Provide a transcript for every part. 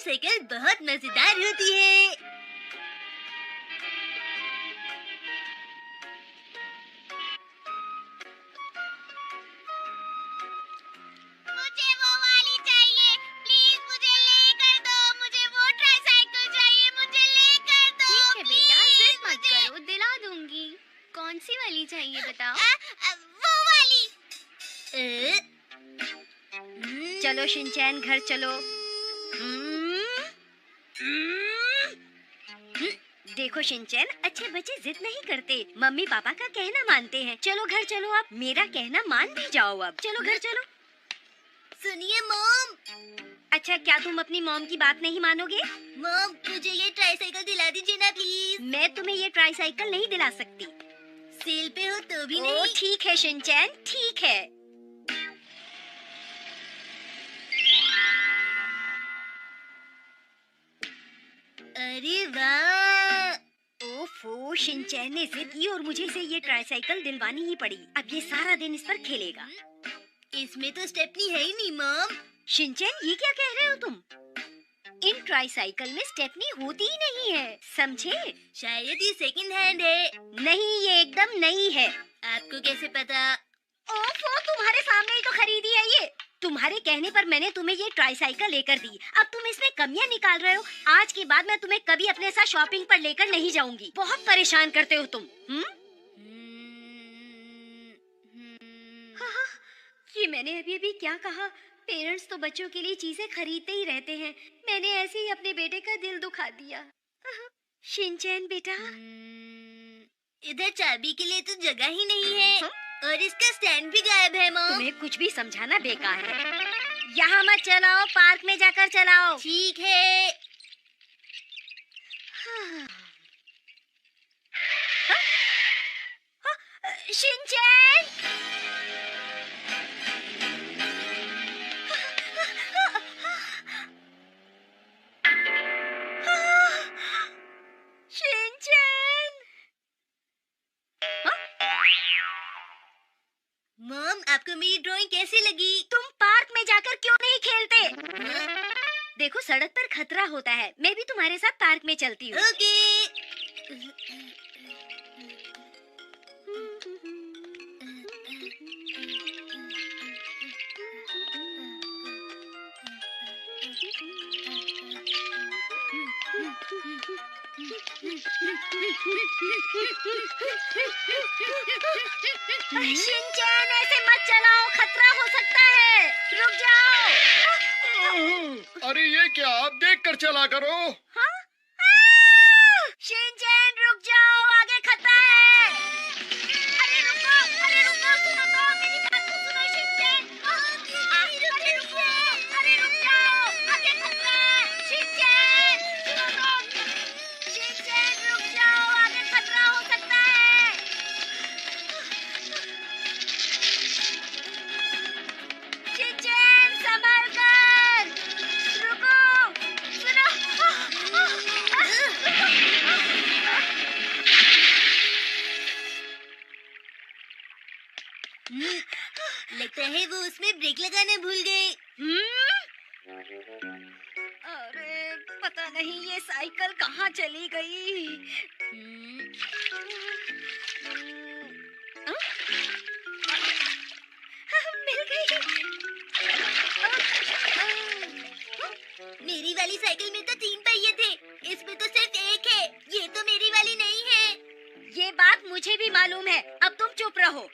Tricycle बहुत मजेदार होती है। मुझे वो वाली चाहिए, प्लीज मुझे लेकर दो। मुझे वो ट्राइसाइकिल चाहिए, मुझे लेकर दो। ठीक है बेटा, जिद मत करो, दिला दूंगी। कौन सी वाली चाहिए बताओ? वो वाली। चलो शिनचैन, घर चलो। देखो शिनचैन, अच्छे बच्चे जिद नहीं करते, मम्मी पापा का कहना मानते हैं। चलो घर चलो, आप मेरा कहना मान भी जाओ। अब चलो घर चलो। सुनिए मॉम। अच्छा, क्या तुम अपनी मॉम की बात नहीं मानोगे? मॉम, मुझे ये ट्राइसाइकिल दिला दीजिए ना प्लीज। मैं तुम्हें ये ट्राइसाइकिल नहीं दिला सकती। सेल पे हो तो भी ओ, नहीं। ठीक है शिनचैन, ठीक है। अरे वाह। ओफो, शिनचैन ने जिद की और मुझे इसे ये ट्राइसाइकिल दिलवानी ही पड़ी। अब ये सारा दिन इस पर खेलेगा। इसमें तो स्टेपनी है ही नहीं मॉम। शिनचैन, ये क्या कह रहे हो तुम? इन ट्राइसाइकिल में स्टेपनी होती ही नहीं है, समझे? शायद ये सेकंड हैंड है। नहीं, ये एकदम नई है। आपको कैसे पता? ओफो, तुम्हारे सामने ही तो खरीदी है ये। तुम्हारे कहने पर मैंने तुम्हें ये ट्राइसाइकिल लेकर दी। अब तुम इसमें कमियां निकाल रहे हो। आज के बाद मैं तुम्हें कभी अपने साथ शॉपिंग पर लेकर नहीं जाऊंगी। बहुत परेशान करते हो तुम। हाँ, ये मैंने अभी अभी क्या कहा? पेरेंट्स तो बच्चों के लिए चीजें खरीदते ही रहते हैं। मैंने ऐसे ही अपने बेटे का दिल दुखा दिया। शिनचैन बेटा, इधर चाबी के लिए तो जगह ही नहीं है। और इसका स्टैंड भी गायब है मॉम। तुम्हें कुछ भी समझाना बेकार है। यहाँ मत चलाओ, पार्क में जाकर चलाओ। ठीक है। शिनचैन! शिनचैन! मॉम, आपको मेरी ड्राइंग कैसी लगी? तुम पार्क में जाकर क्यों नहीं खेलते? देखो, सड़क पर खतरा होता है। मैं भी तुम्हारे साथ पार्क में चलती हूँ। ओके। शिनचैन, ऐसे मत चलाओ, खतरा हो सकता है। रुक जाओ। अरे ये क्या, आप देख कर चला करो। हाँ? शिनचैन, रुक जाओ, आगे खतरा है। अरे रुको, सुनो तो, मेरी बात तो सुनो शिनचैन। अरे रुको, अरे रुक जाओ, आगे खतरा है। शिनचैन, सुनो तो। शिनचैन, रुक जाओ, आगे खतरा हो सकता है। शिनचैन, संभल कर। रुको, सुनो। लगता है वो उसमें ब्रेक लगाना भूल गए। अरे पता नहीं ये साइकिल कहाँ चली गई। मिल गई। मेरी वाली साइकिल में तो 3 पहिए थे, इसमें तो सिर्फ एक है। ये तो मेरी वाली नहीं है। ये बात मुझे भी मालूम है, अब तुम चुप रहो।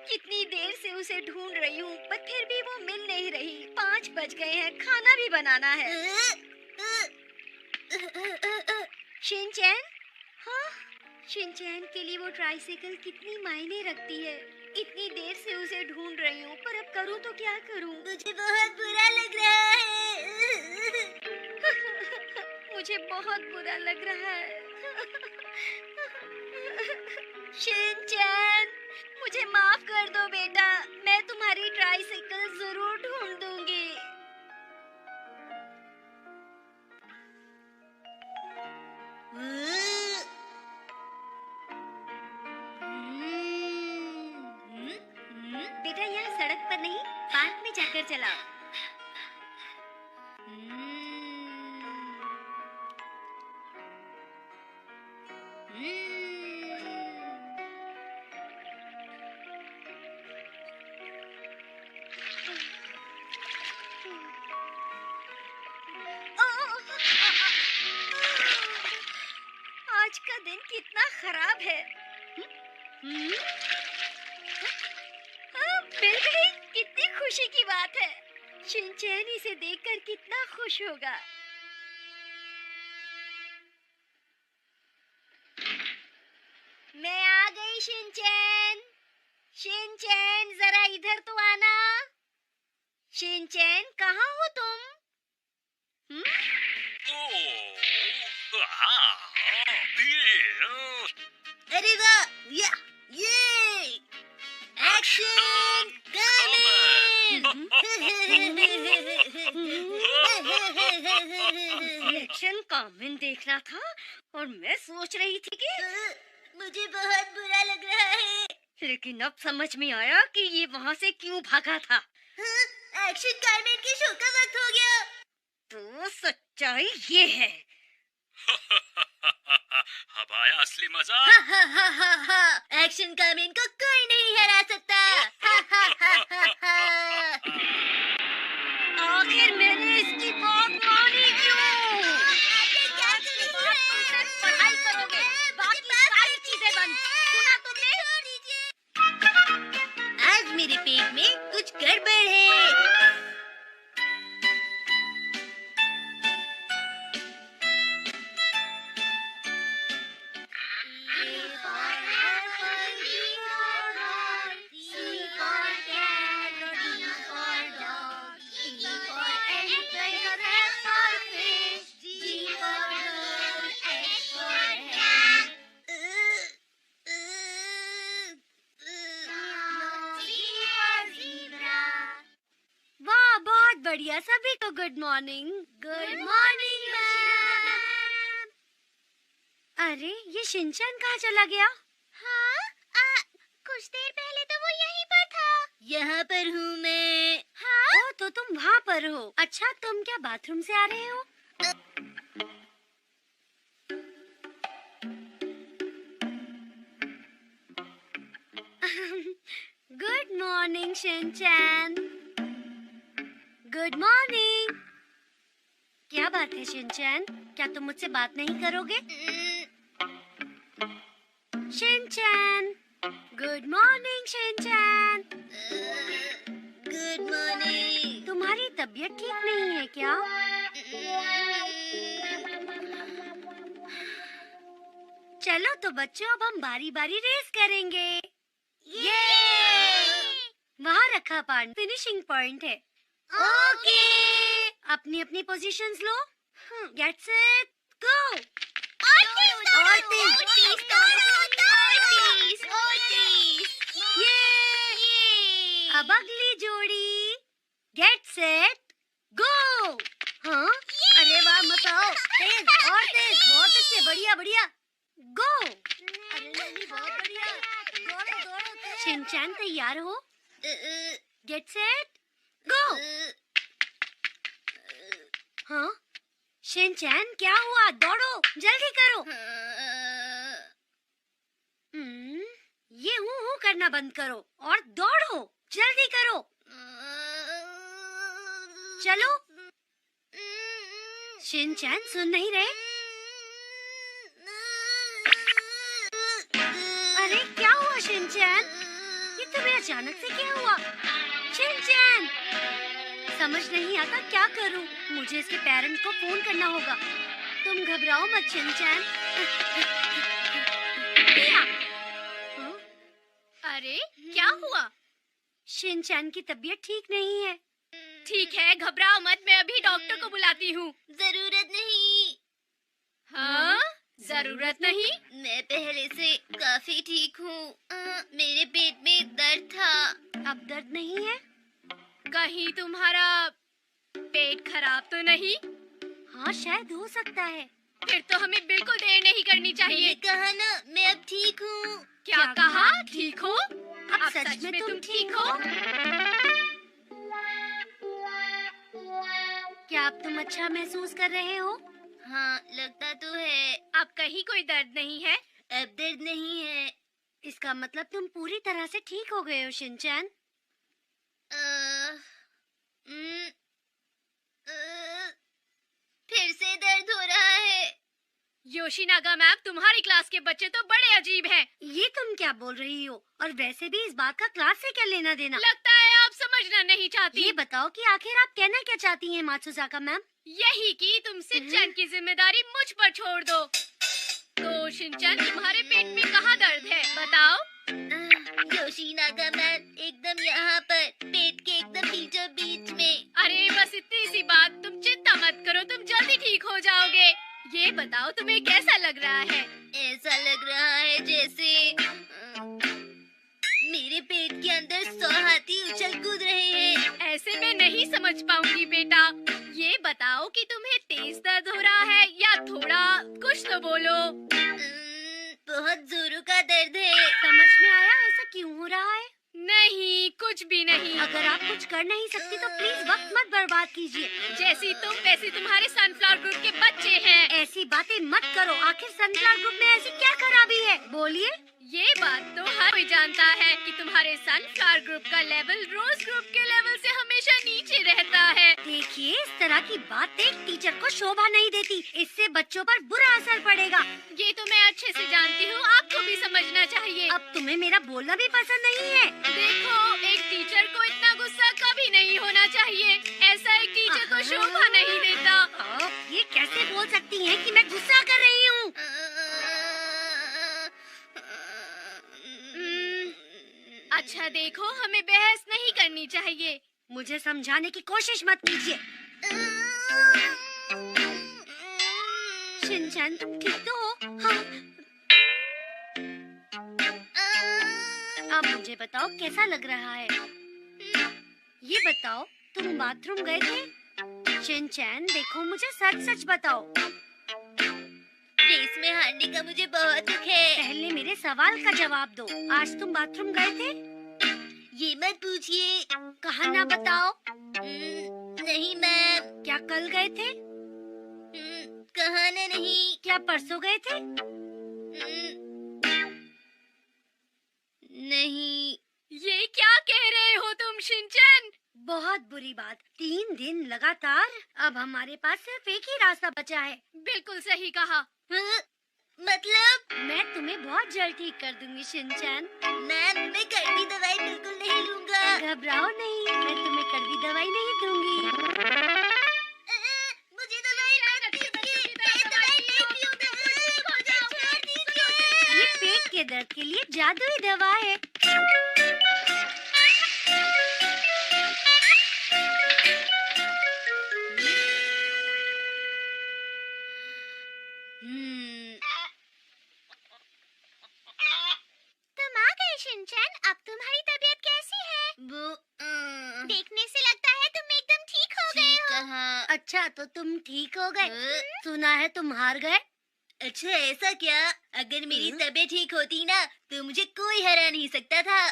कितनी देर से उसे ढूंढ रही हूँ, पर फिर भी वो मिल नहीं रही। 5 बज गए हैं, खाना भी बनाना है। शिनचैन? हाँ, शिनचैन के लिए वो ट्राइसाइकिल कितनी मायने रखती है। इतनी देर से उसे ढूंढ रही हूँ, पर अब करूँ तो क्या करूँ? मुझे बहुत बुरा लग रहा है। मुझे बहुत बुरा लग रहा है। शिनचैन, मुझे माफ कर दो बेटा, मैं तुम्हारी ट्राइसाइकिल जरूर ढूंढ दूंगी। कर चलाओ। आज का दिन कितना खराब है। मिल गई, कितनी खुशी की बात है। शिनचैन इसे देखकर कितना खुश होगा। मैं आ गई शिनचैन। शिनचैन जरा इधर तो आना। शिनचैन कहाँ हो तुम? अरे वाह, ये एक्शन एक्शन कॉमेंट देखना था और मैं सोच रही थी कि मुझे बहुत बुरा लग रहा है, लेकिन अब समझ में आया कि ये वहाँ से क्यों भागा था। एक्शन कॉमेंट के शो का वक्त हो गया। तो सच्चाई ये है। अब आया असली मजा। एक्शन कॉमेंट को कोई नहीं हरा सकता। आखिर मैंने इसकी बात मानी क्यों? पढ़ाई करोगे, बाकी सारी चीजें बंद। सुना तुमने? आज मेरे पेट में कुछ गड़बड़ है। बढ़िया, सभी को good morning. Good morning ma'am. अरे ये शिनचैन कहाँ चला गया? हाँ, कुछ देर पहले तो वो यहीं पर था। यहाँ पर हूँ मैं। हाँ? ओ तो तुम वहाँ पर हो। अच्छा, तुम क्या बाथरूम से आ रहे हो? Good morning Shinchan. Good morning. क्या बात है शिनचैन, क्या तुम मुझसे बात नहीं करोगे? Shinchan, good morning Shinchan. Good morning. तुम्हारी तबीयत ठीक नहीं है क्या? चलो तो बच्चों, अब हम बारी बारी रेस करेंगे। ये वहाँ रखा पॉइंट फिनिशिंग पॉइंट है। ओके, अपनी अपनी पोजीशंस लो। Get set go. अब अगली जोड़ी। Get set go. हाँ, अरे वाह, मत आओ। तेज और तेज, बहुत अच्छे, बढ़िया बढ़िया। गो। अरे नहीं, बहुत बढ़िया। दौड़ो दौड़ो। शिनचैन तैयार हो? Gate set go. हाँ शिनचैन, क्या हुआ? दौड़ो, जल्दी करो। ये हूँ करना बंद करो और दौड़ो, जल्दी करो। चलो। शिनचैन सुन नहीं रहे? अरे क्या हुआ शिनचैन? ये तुम्हें अचानक से क्या हुआ? शिनचैन, समझ नहीं आता क्या करूं। मुझे इसके पेरेंट्स को फोन करना होगा। तुम घबराओ मत शिनचैन। अरे क्या हुआ? शिनचैन की तबीयत ठीक नहीं है। ठीक है, घबराओ मत, मैं अभी डॉक्टर को बुलाती हूँ। जरूरत नहीं। हाँ? जरूरत नहीं? मैं पहले से काफी ठीक हूँ। मेरे पेट में दर्द था। अब दर्द नहीं है? कहीं तुम्हारा पेट खराब तो नहीं? हाँ, शायद हो सकता है। फिर तो हमें बिल्कुल देर नहीं करनी चाहिए। मैंने कहा ना, मैं अब ठीक हूँ। क्या कहा? ठीक हो? अब सच में तुम ठीक हो? क्या अब तुम अच्छा महसूस कर रहे हो? हाँ, लगता तो है। अब कहीं कोई दर्द नहीं है? अब दर्द नहीं है। इसका मतलब तुम पूरी तरह से ठीक हो गए हो शिनचैन। फिर से दर्द हो रहा है। योशिनागा मैम, तुम्हारी क्लास के बच्चे तो बड़े अजीब हैं। ये तुम क्या बोल रही हो? और वैसे भी इस बात का क्लास से क्या लेना देना? लगता है आप समझना नहीं चाहती। ये बताओ कि आखिर आप कहना क्या चाहती हैं मात्सुजाका मैम? यही कि तुम शिनचैन की जिम्मेदारी मुझ पर छोड़ दो। तो शिनचैन, तुम्हारे पेट में कहाँ दर्द है, बताओ? योशिनागा मैम, एकदम यहाँ पर, पेट के एकदम बीचों बीच में। अरे बस इतनी सी बात, तुम चिंता मत करो, तुम जल्दी ठीक हो जाओगे। ये बताओ तुम्हें कैसा लग रहा है? ऐसा लग रहा है जैसे मेरे पेट के अंदर 100 हाथी उछल कूद रहे हैं। ऐसे में नहीं समझ पाऊंगी बेटा। ये बताओ कि तुम्हें तेज दर्द हो रहा है या थोड़ा, कुछ तो बोलो। बहुत जोरों का दर्द है। समझ में आया ऐसा क्यों हो रहा है? नहीं, कुछ भी नहीं। अगर आप कुछ कर नहीं सकती तो प्लीज वक्त मत बर्बाद कीजिए। जैसी तुम वैसी तुम्हारे सनफ्लावर ग्रुप के बच्चे हैं। ऐसी बातें मत करो। आखिर सनफ्लावर ग्रुप में ऐसी क्या खराबी है? बोलिए। ये बात तो हर कोई जानता है कि तुम्हारे सनफ्लावर ग्रुप का लेवल रोज ग्रुप के लेवल से हमेशा नीचे रहता है। देखिए, इस तरह की बात एक टीचर को शोभा नहीं देती। इससे बच्चों पर बुरा असर पड़ेगा। ये तो मैं अच्छे से जानती हूँ, आपको भी समझना चाहिए। अब तुम्हें मेरा बोलना भी पसंद नहीं है? देखो, एक टीचर को इतना गुस्सा कभी नहीं होना चाहिए। ऐसा एक टीचर को शोभा नहीं देता। आप ये कैसे बोल सकती हैं कि मैं गुस्सा कर रही हूँ? अच्छा देखो, हमें बहस नहीं करनी चाहिए। मुझे समझाने की कोशिश मत कीजिए। शिनचैन, तुम ठीक तो हो? हाँ। अब मुझे बताओ कैसा लग रहा है? ये बताओ, तुम बाथरूम गए थे? शिनचैन, देखो मुझे सच सच बताओ। रेस में हारने का मुझे बहुत दुख है। पहले मेरे सवाल का जवाब दो। आज तुम बाथरूम गए थे? ये मत पूछिए। कहा ना बताओ। नहीं मैम। क्या कल गए थे? कहा ना नहीं। क्या परसों गए थे? नहीं। ये क्या कह रहे हो तुम शिनचैन? बहुत बुरी बात। 3 दिन लगातार। अब हमारे पास सिर्फ एक ही रास्ता बचा है। बिल्कुल सही कहा। मतलब? मैं तुम्हें बहुत जल्द ठीक कर दूंगी शिनचैन। मैम, मैं कड़वी दवाई बिल्कुल नहीं लूंगा। घबराओ नहीं, मैं तुम्हें कड़वी दवाई नहीं दूंगी। मुझे दवाई मत दीजिए। मैं दवाई नहीं पीऊंगा। मुझे छोड़ दीजिए। ये पेट के दर्द के लिए जादुई दवा है। तुम आ गए शिनचैन। अब तुम्हारी तबीयत कैसी है? वो देखने से लगता है तुम एकदम ठीक हो गए हो। अच्छा, तो तुम ठीक हो गए? सुना है तुम हार गए। अच्छा, ऐसा क्या? अगर मेरी तबीयत ठीक होती ना तो मुझे कोई हरा नहीं सकता था।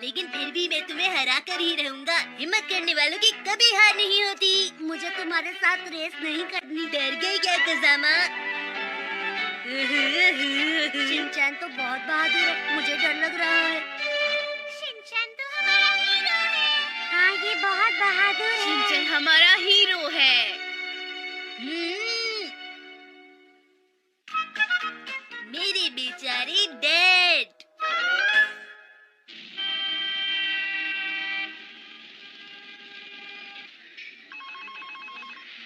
लेकिन फिर भी मैं तुम्हें हरा कर ही रहूंगा। हिम्मत करने वालों की कभी हार नहीं होती। मुझे तुम्हारे साथ रेस नहीं करनी। डर गई क्या कज़ामा? शिनचैन तो बहुत बहादुर है। मुझे डर लग रहा है। शिनचैन तो हमारा हीरो है। हाँ, ये बहुत बहादुर है। शिनचैन हमारा हीरो है। मेरे बेचारे डैड।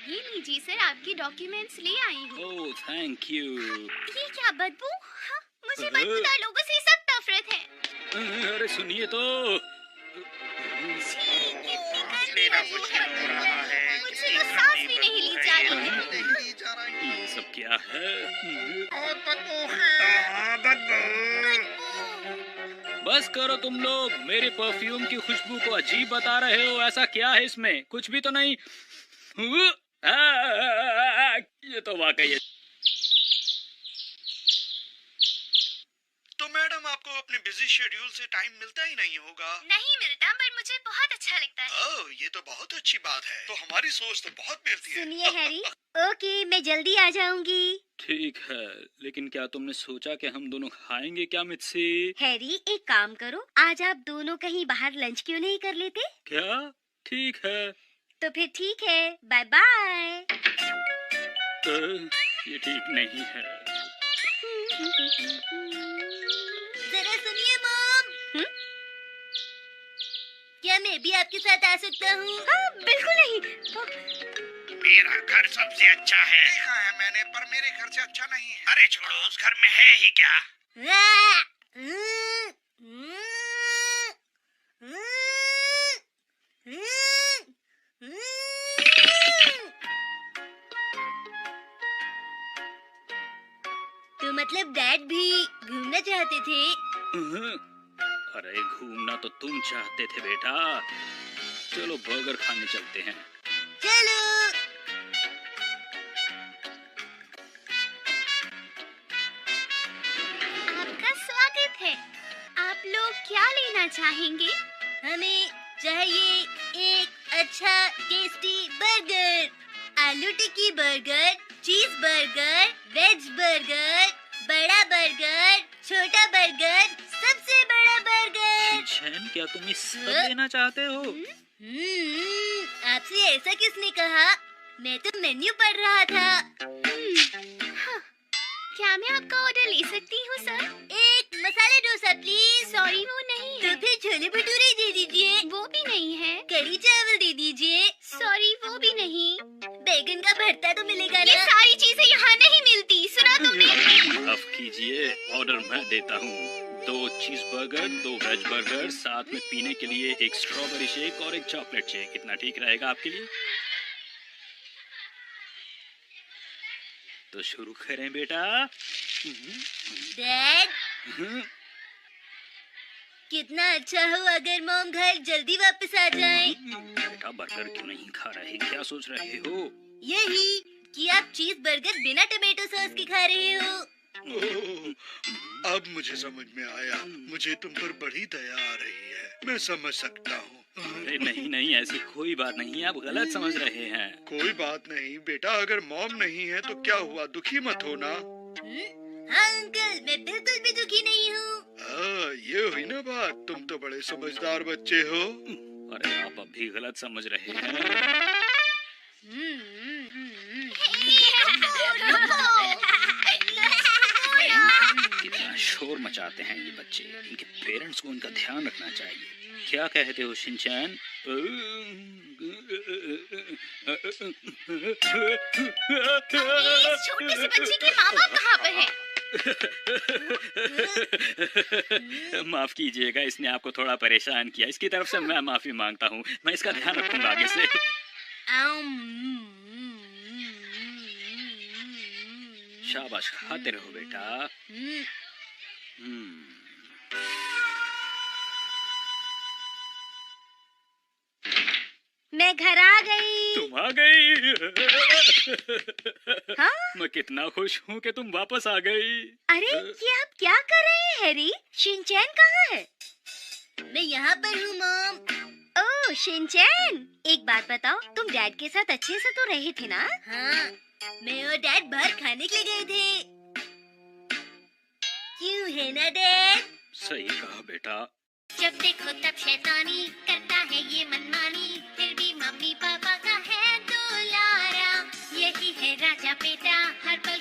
ये लीजिए सर, आपके डॉक्यूमेंट्स ले आई हूँ। Oh thank you. ये क्या बदबू? हाँ, मुझे बदबूदार लोगों से सख्त नफरत है। अरे सुनिए तो। छी, कितनी गंदी बदबू है। मुझसे तो सांस भी नहीं ली जा रही है। ये सब क्या है? बस करो तुम लोग। मेरे परफ्यूम की खुशबू को अजीब बता रहे हो। ऐसा क्या है इसमें? कुछ भी तो नहीं। ये तो वाकई है। तो मैडम, आपको अपने बिजी शेड्यूल से टाइम मिलता ही नहीं होगा। नहीं मिलता, पर मुझे बहुत अच्छा लगता है। ओह, ये तो बहुत अच्छी बात है। तो हमारी सोच तो बहुत मिलती है। सुनिए हैरी, ओके मैं जल्दी आ जाऊंगी। ठीक है, लेकिन क्या तुमने सोचा कि हम दोनों खाएंगे क्या मित्सी? हैरी एक काम करो, आज आप दोनों कहीं बाहर लंच क्यों नहीं कर लेते? क्या? ठीक है। तो फिर ठीक है, बाय बाय। ये ठीक नहीं है। जरा सुनिए मॉम। क्या मैं भी आपके साथ आ सकता हूँ? हाँ, बिल्कुल नहीं। मेरा घर सबसे अच्छा है। देखा है मैंने, पर मेरे घर से अच्छा नहीं है। अरे छोड़ो, उस घर में है ही क्या। तो मतलब डैड भी घूमना चाहते थे? अरे घूमना तो तुम चाहते थे बेटा। चलो बर्गर खाने चलते हैं। चलो। आपका स्वागत है। आप लोग क्या लेना चाहेंगे? हमें चाहिए एक अच्छा टेस्टी बर्गर। आलू टिक्की बर्गर, चीज बर्गर, वेज बर्गर, बड़ा बर्गर, छोटा बर्गर, सबसे बड़ा बर्गर। शिनचैन, क्या तुम ये सब लेना चाहते हो? आपसे ऐसा किसने कहा? मैं तो मेन्यू पढ़ रहा था। क्या मैं आपका ऑर्डर ले सकती हूँ सर? एक मसाला डोसा प्लीज। सॉरी, वो नहीं तो है। फिर छोले भटूरे दे दीजिए। वो भी नहीं है। कढ़ी चावल दे दीजिए। सॉरी, वो भी नहीं। बैगन का भरता तो मिलेगा ये ना? सारी चीजें यहाँ नहीं मिलती, सुना तुमने? माफ कीजिए, ऑर्डर मैं देता हूँ। 2 चीज बर्गर, 2 वेज बर्गर, साथ में पीने के लिए एक स्ट्रॉबेरी शेक और एक चॉकलेट शेक। कितना ठीक रहेगा आपके लिए? तो शुरू करें बेटा। डैड, कितना अच्छा हो अगर मॉम घर जल्दी वापस आ जाए। बेटा बर्गर क्यों नहीं खा रहे? क्या सोच रहे हो? यही कि आप चीज बर्गर बिना टमाटो सॉस के खा रहे हो। ओह, अब मुझे समझ में आया। मुझे तुम पर बड़ी दया आ रही है। मैं समझ सकता हूँ। अरे नहीं नहीं, ऐसी कोई बात नहीं, आप गलत समझ रहे हैं। कोई बात नहीं बेटा, अगर मॉम नहीं है तो क्या हुआ, दुखी मत होना। हाँ अंकल, मैं बिल्कुल भी दुखी नहीं हूँ। ये हुई ना बात। तुम तो बड़े समझदार बच्चे हो। अरे आप अब भी गलत समझ रहे हैं। कितना शोर मचाते हैं ये बच्चे। इनके पेरेंट्स को इनका ध्यान रखना चाहिए। क्या कहते हो शिनचैन? इस छोटे से बच्चे के माँ बाप कहाँ पर हैं? माफ कीजिएगा, इसने आपको थोड़ा परेशान किया। इसकी तरफ से मैं माफी मांगता हूँ। मैं इसका ध्यान रखूंगा आगे से। शाबाश, खाते रहो बेटा। मैं घर आ गई। तुम आ गई। हाँ? मैं कितना खुश हूँ कि तुम वापस आ गई। अरे ये आप क्या कर रहे हैं हैरी? शिनचैन कहाँ है? मैं यहाँ पर हूँ मॉम। ओह शिनचैन, एक बात बताओ, तुम डैड के साथ अच्छे से तो रहे थे ना? हाँ, मैं और डैड बाहर खाने के लिए गए थे। क्यों है ना डैड? सही कहा बेटा। जब देखो तब शैतानी करता है ये मनमानी, फिर भी मम्मी पापा का है दुलारा। यही है राजा बेटा, हर पल